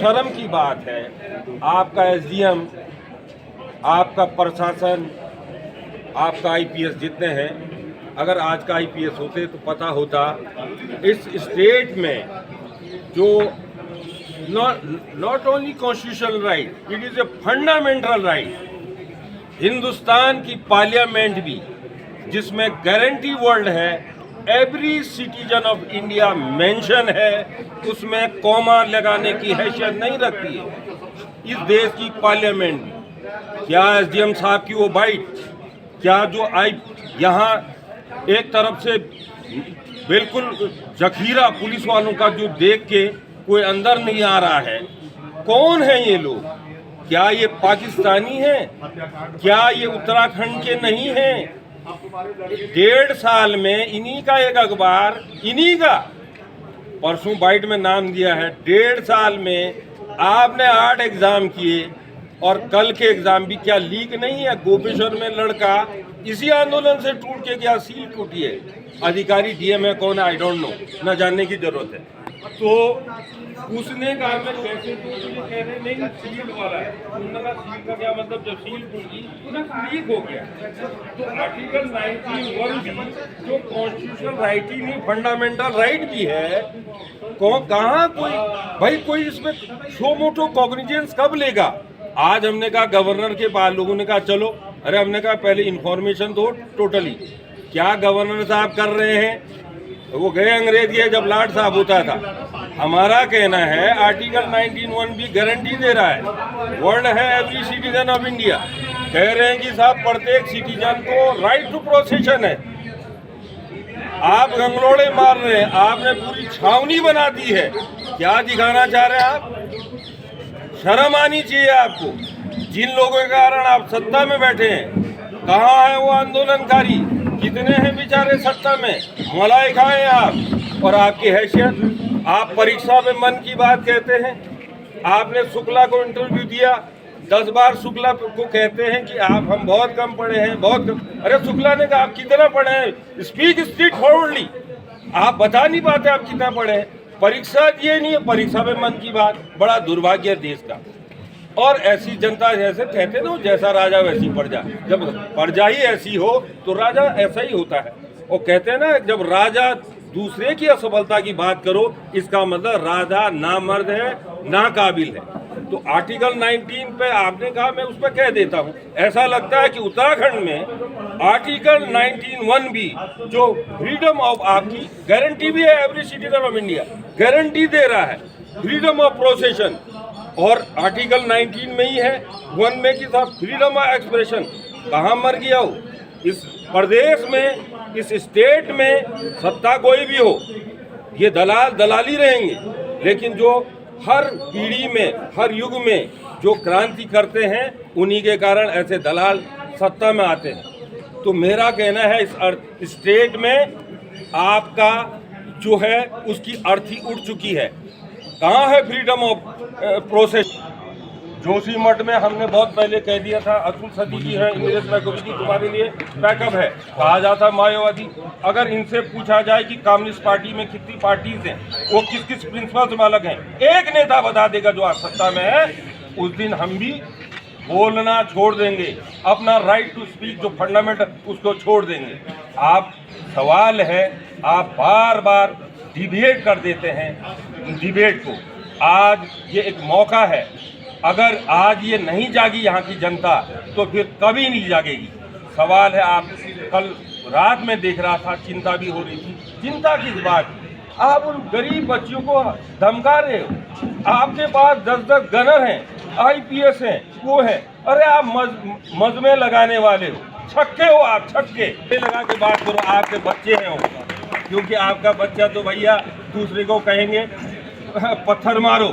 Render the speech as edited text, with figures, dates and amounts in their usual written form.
शर्म की बात है, आपका एसडीएम, आपका प्रशासन, आपका आईपीएस जितने हैं, अगर आज का आईपीएस होते तो पता होता इस स्टेट में जो not only constitutional right, it is a fundamental right. Hindustan की पार्लियामेंट भी जिसमें गारंटी वर्ड है, every citizen of India mention है, उसमें कॉमा लगाने की हैसियत नहीं रखती है इस देश की पार्लियामेंट भी। क्या एसडीएम साहब की वो बाइट, क्या जो यहाँ एक तरफ से बिल्कुल जखीरा पुलिस वालों का जो देख के कोई अंदर नहीं आ रहा है, कौन है ये लोग? क्या ये पाकिस्तानी हैं? क्या ये उत्तराखंड के नहीं हैं? 1.5 साल में इन्हीं का एक अखबार, इन्हीं का परसों बाइट में नाम दिया है। 1.5 साल में आपने 8 एग्जाम किए और कल के एग्जाम भी क्या लीक नहीं है? गोपेश्वर में लड़का इसी आंदोलन से टूट के गया, सील टूटी है। अधिकारी डीएम है कौन है आई डोंट नो, न जानने की जरूरत है। तो उसने कहा मैं कैसे तो कह रहे नहीं सील वाला है। उन्होंने कहा सील का क्या मतलब, जब सील टूटी लीक हो गया। तो आर्टिकल 91 भी जो कॉन्स्टिट्यूशनल राइट ही नहीं, फंडामेंटल राइट भी है, कहाँ कोई भाई कोई इसमें शो मोटो कॉग्निजेंस कब लेगा? आज हमने कहा गवर्नर के पास, लोगों ने कहा चलो, अरे हमने कहा पहले इन्फॉर्मेशन दो टोटली। क्या गवर्नर साहब कर रहे हैं? वो गए अंग्रेज के जब लाट साहब होता था। हमारा कहना है आर्टिकल 91 भी गारंटी दे रहा है, वर्ड है एवरी सिटीजन ऑफ इंडिया। कह रहे हैं कि साहब प्रत्येक सिटीजन को राइट टू प्रोसेशन है। आप गंगलोड़े मार रहे हैं, आपने पूरी छावनी बना दी है। क्या दिखाना चाह रहे हैं आप? शर्म आनी चाहिए आपको। जिन लोगों के कारण आप सत्ता में बैठे हैं, कहाँ है वो आंदोलनकारी? कितने हैं बेचारे सत्ता में? मलाइका हैं आप और आपकी हैसियत। आप परीक्षा में मन की बात कहते हैं। आपने शुक्ला को इंटरव्यू दिया, 10 बार शुक्ला को कहते हैं कि आप हम बहुत कम पढ़े हैं, बहुत कम। अरे शुक्ला ने कहा आप कितना पढ़े हैं? Speak straight forwardly. आप बता नहीं पाते आप कितना पढ़े हैं। परीक्षा ये नहीं है, परीक्षा में मन की बात। बड़ा दुर्भाग्य है देश का। और ऐसी जनता जैसे कहते ना, जैसा राजा वैसी प्रजा। जब प्रजा ही ऐसी हो तो राजा ऐसा ही होता है। वो कहते हैं ना, जब राजा दूसरे की असफलता की बात करो, इसका मतलब राजा नामर्द है, नाकाबिल है। तो आर्टिकल 19 पे आपने कहा, मैं उस पर कह देता हूँ। ऐसा लगता है कि उत्तराखंड में आर्टिकल 19(1) भी जो फ्रीडम ऑफ आपकी गारंटी भी है, every citizen of India guarantee दे रहा है फ्रीडम ऑफ प्रोसेशन, और आर्टिकल 19 में ही है 1 में कि साहब फ्रीडम ऑफ एक्सप्रेशन। कहाँ मर गया हो? इस प्रदेश में, इस स्टेट में सत्ता कोई भी हो, ये दलाल दलाली रहेंगे। लेकिन जो हर पीढ़ी में, हर युग में जो क्रांति करते हैं, उन्हीं के कारण ऐसे दलाल सत्ता में आते हैं। तो मेरा कहना है इस स्टेट में आपका जो है उसकी अर्थी उठ चुकी है। कहाँ है फ्रीडम ऑफ प्रोसेस? जोशीमठ में हमने बहुत पहले कह दिया था, अतुल सती जी हैं, इंद्रेश मैकोविकी तुम्हारे लिए बैकअप है, कहा जाता मायावादी। अगर इनसे पूछा जाए कि कम्युनिस्ट पार्टी में कितनी पार्टीज हैं, वो किस किस प्रिंसिपल से अलग हैं, एक नेता बता देगा जो आज सत्ता में है, उस दिन हम भी बोलना छोड़ देंगे, अपना राइट टू स्पीक जो फंडामेंटल उसको छोड़ देंगे। आप सवाल है, आप बार बार डिबेट कर देते हैं डिबेट को। आज ये एक मौका है, अगर आज ये नहीं जागी यहाँ की जनता तो फिर कभी नहीं जागेगी। सवाल है, आप कल रात में देख रहा था, चिंता भी हो रही थी। चिंता किस बात की? आप उन गरीब बच्चियों को धमका रहे हो। आपके पास 10-10 गनर हैं, आईपीएस हैं, वो हैं। अरे आप मजमे लगाने वाले हो, छक्के हो आप, छक्के लगा के बात करो। आपके बच्चे हैं वो, क्योंकि आपका बच्चा तो भैया दूसरे को कहेंगे पत्थर मारो,